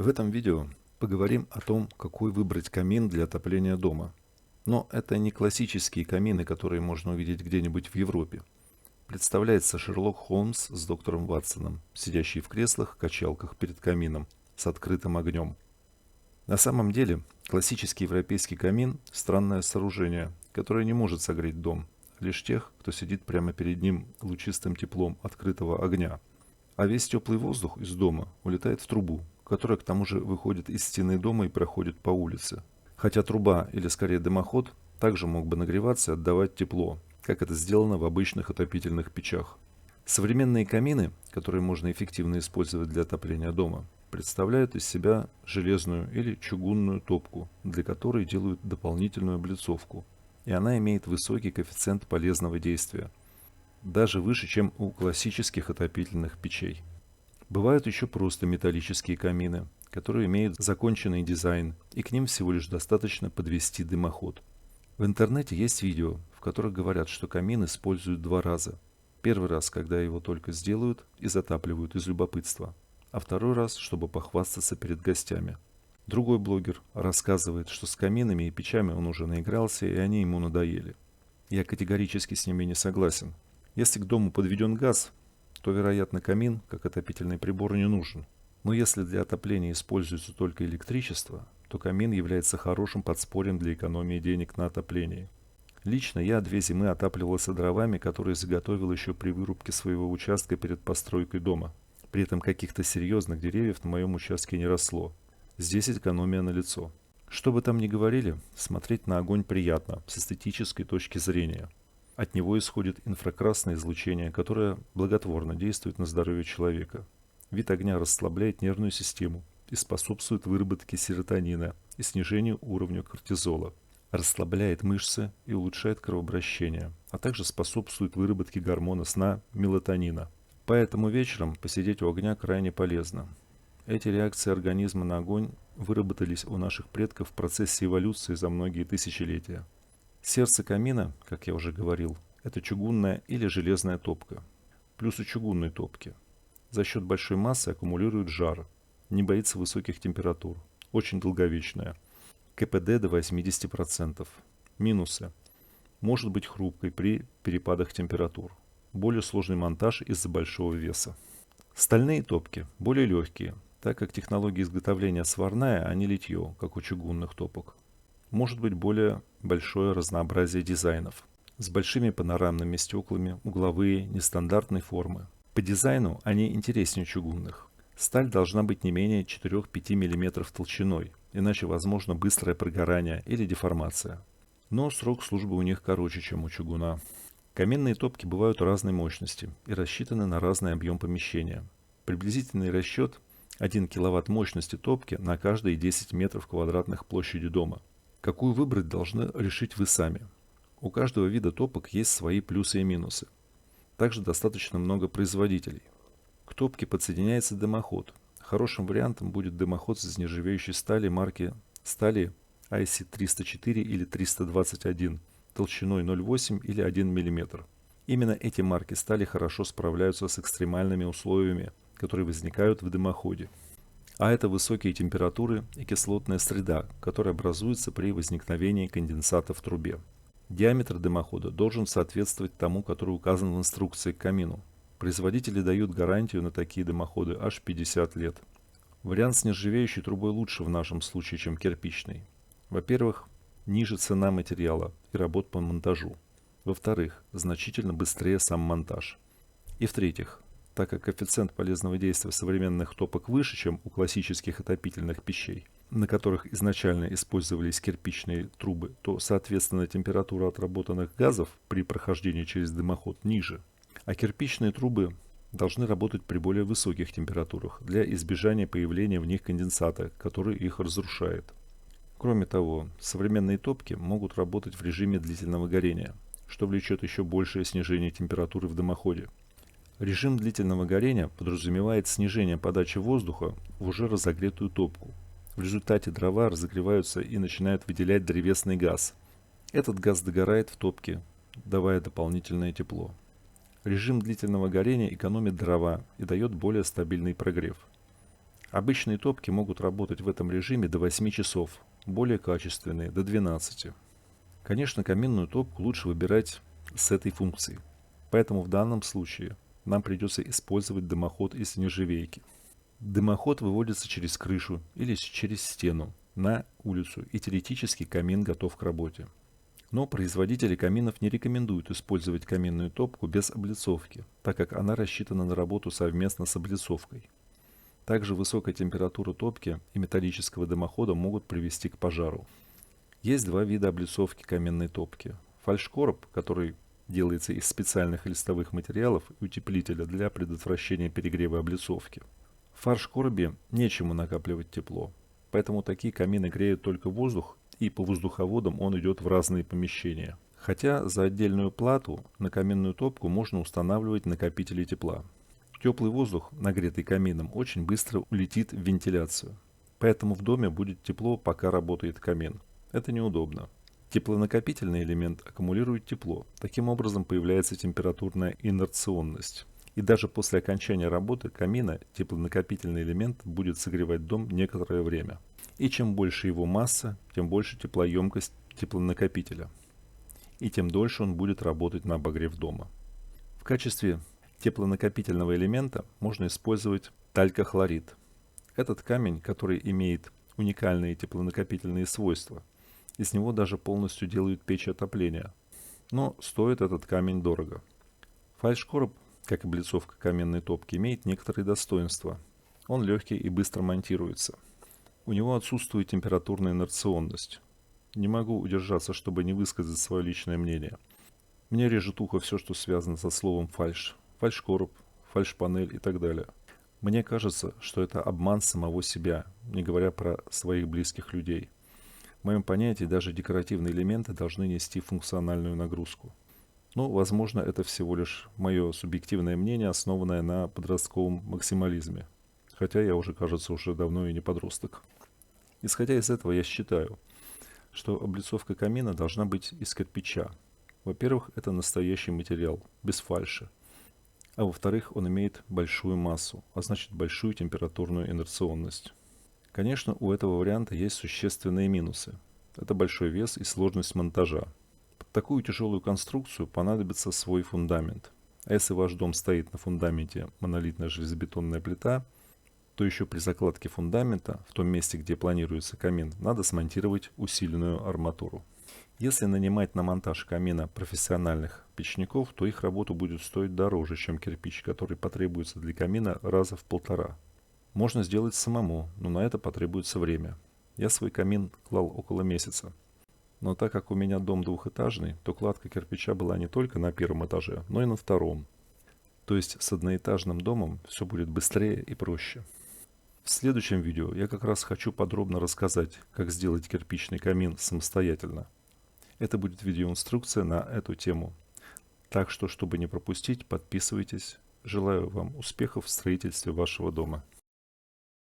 В этом видео поговорим о том, какой выбрать камин для отопления дома. Но это не классические камины, которые можно увидеть где-нибудь в Европе. Представляется Шерлок Холмс с доктором Ватсоном, сидящие в креслах, качалках перед камином, с открытым огнем. На самом деле, классический европейский камин – странное сооружение, которое не может согреть дом, лишь тех, кто сидит прямо перед ним лучистым теплом открытого огня. А весь теплый воздух из дома улетает в трубу, которая к тому же выходит из стены дома и проходит по улице. Хотя труба, или скорее дымоход, также мог бы нагреваться и отдавать тепло, как это сделано в обычных отопительных печах. Современные камины, которые можно эффективно использовать для отопления дома, представляют из себя железную или чугунную топку, для которой делают дополнительную облицовку, и она имеет высокий коэффициент полезного действия, даже выше, чем у классических отопительных печей. Бывают еще просто металлические камины, которые имеют законченный дизайн, и к ним всего лишь достаточно подвести дымоход. В интернете есть видео, в которых говорят, что камин используют два раза. Первый раз, когда его только сделают и затапливают из любопытства, а второй раз, чтобы похвастаться перед гостями. Другой блогер рассказывает, что с каминами и печами он уже наигрался, и они ему надоели. Я категорически с ними не согласен. Если к дому подведен газ, то, вероятно, камин, как отопительный прибор, не нужен. Но если для отопления используется только электричество, то камин является хорошим подспорьем для экономии денег на отоплении. Лично я 2 зимы отапливался дровами, которые заготовил еще при вырубке своего участка перед постройкой дома. При этом каких-то серьезных деревьев на моем участке не росло. Здесь экономия налицо. Что бы там ни говорили, смотреть на огонь приятно, с эстетической точки зрения. От него исходит инфракрасное излучение, которое благотворно действует на здоровье человека. Вид огня расслабляет нервную систему и способствует выработке серотонина и снижению уровня кортизола, расслабляет мышцы и улучшает кровообращение, а также способствует выработке гормона сна мелатонина. Поэтому вечером посидеть у огня крайне полезно. Эти реакции организма на огонь выработались у наших предков в процессе эволюции за многие тысячелетия. Сердце камина, как я уже говорил, это чугунная или железная топка. Плюсы чугунной топки. За счет большой массы аккумулирует жар, не боится высоких температур, очень долговечная. КПД до 80%. Минусы. Может быть хрупкой при перепадах температур. Более сложный монтаж из-за большого веса. Стальные топки более легкие, так как технология изготовления сварная, а не литье, как у чугунных топок. Может быть более большое разнообразие дизайнов. С большими панорамными стеклами, угловые, нестандартной формы. По дизайну они интереснее чугунных. Сталь должна быть не менее 4-5 мм толщиной, иначе возможно быстрое прогорание или деформация. Но срок службы у них короче, чем у чугуна. Каминные топки бывают разной мощности и рассчитаны на разный объем помещения. Приблизительный расчет – 1 кВт мощности топки на каждые 10 метров квадратных площади дома. Какую выбрать, должны решить вы сами. У каждого вида топок есть свои плюсы и минусы. Также достаточно много производителей. К топке подсоединяется дымоход. Хорошим вариантом будет дымоход из нержавеющей стали марки стали IC304 или 321 толщиной 0,8 или 1 мм. Именно эти марки стали хорошо справляются с экстремальными условиями, которые возникают в дымоходе. А это высокие температуры и кислотная среда, которая образуется при возникновении конденсата в трубе. Диаметр дымохода должен соответствовать тому, который указан в инструкции к камину. Производители дают гарантию на такие дымоходы аж 50 лет. Вариант с нержавеющей трубой лучше в нашем случае, чем кирпичный. Во-первых, ниже цена материала и работ по монтажу. Во-вторых, значительно быстрее сам монтаж. И в-третьих, так как коэффициент полезного действия современных топок выше, чем у классических отопительных печей, на которых изначально использовались кирпичные трубы, то, соответственно, температура отработанных газов при прохождении через дымоход ниже. А кирпичные трубы должны работать при более высоких температурах для избежания появления в них конденсата, который их разрушает. Кроме того, современные топки могут работать в режиме длительного горения, что влечет еще большее снижение температуры в дымоходе. Режим длительного горения подразумевает снижение подачи воздуха в уже разогретую топку. В результате дрова разогреваются и начинают выделять древесный газ. Этот газ догорает в топке, давая дополнительное тепло. Режим длительного горения экономит дрова и дает более стабильный прогрев. Обычные топки могут работать в этом режиме до 8 часов, более качественные до 12. Конечно, каминную топку лучше выбирать с этой функцией, поэтому в данном случае нам придется использовать дымоход из нержавейки. Дымоход выводится через крышу или через стену на улицу, и теоретически камин готов к работе. Но производители каминов не рекомендуют использовать каминную топку без облицовки, так как она рассчитана на работу совместно с облицовкой. Также высокая температура топки и металлического дымохода могут привести к пожару. Есть два вида облицовки каминной топки. Фальшкороб, который делается из специальных листовых материалов и утеплителя для предотвращения перегрева облицовки. В фарш-коробе нечему накапливать тепло, поэтому такие камины греют только воздух, и по воздуховодам он идет в разные помещения. Хотя за отдельную плату на каминную топку можно устанавливать накопители тепла. Теплый воздух, нагретый камином, очень быстро улетит в вентиляцию, поэтому в доме будет тепло, пока работает камин. Это неудобно. Теплонакопительный элемент аккумулирует тепло. Таким образом появляется температурная инерционность. И даже после окончания работы камина теплонакопительный элемент будет согревать дом некоторое время. И чем больше его масса, тем больше теплоемкость теплонакопителя. И тем дольше он будет работать на обогрев дома. В качестве теплонакопительного элемента можно использовать талькохлорид. Этот камень, который имеет уникальные теплонакопительные свойства. Из него даже полностью делают печь отопления. Но стоит этот камень дорого. Фальшкороб, как облицовка каменной топки, имеет некоторые достоинства. Он легкий и быстро монтируется. У него отсутствует температурная инерционность. Не могу удержаться, чтобы не высказать свое личное мнение. Мне режет ухо все, что связано со словом фальш. Фальшкороб, фальшпанель и так далее. Мне кажется, что это обман самого себя, не говоря про своих близких людей. В моем понятии даже декоративные элементы должны нести функциональную нагрузку. Но, возможно, это всего лишь мое субъективное мнение, основанное на подростковом максимализме. Хотя я уже, кажется, уже давно и не подросток. Исходя из этого, я считаю, что облицовка камина должна быть из кирпича. Во-первых, это настоящий материал, без фальши. А во-вторых, он имеет большую массу, а значит большую температурную инерционность. Конечно, у этого варианта есть существенные минусы. Это большой вес и сложность монтажа. Под такую тяжелую конструкцию понадобится свой фундамент. А если ваш дом стоит на фундаменте монолитная железобетонная плита, то еще при закладке фундамента, в том месте, где планируется камин, надо смонтировать усиленную арматуру. Если нанимать на монтаж камина профессиональных печников, то их работа будет стоить дороже, чем кирпич, который потребуется для камина раза в 1,5. Можно сделать самому, но на это потребуется время. Я свой камин клал около месяца. Но так как у меня дом двухэтажный, то кладка кирпича была не только на первом этаже, но и на втором. То есть с одноэтажным домом все будет быстрее и проще. В следующем видео я как раз хочу подробно рассказать, как сделать кирпичный камин самостоятельно. Это будет видеоинструкция на эту тему. Так что, чтобы не пропустить, подписывайтесь. Желаю вам успехов в строительстве вашего дома.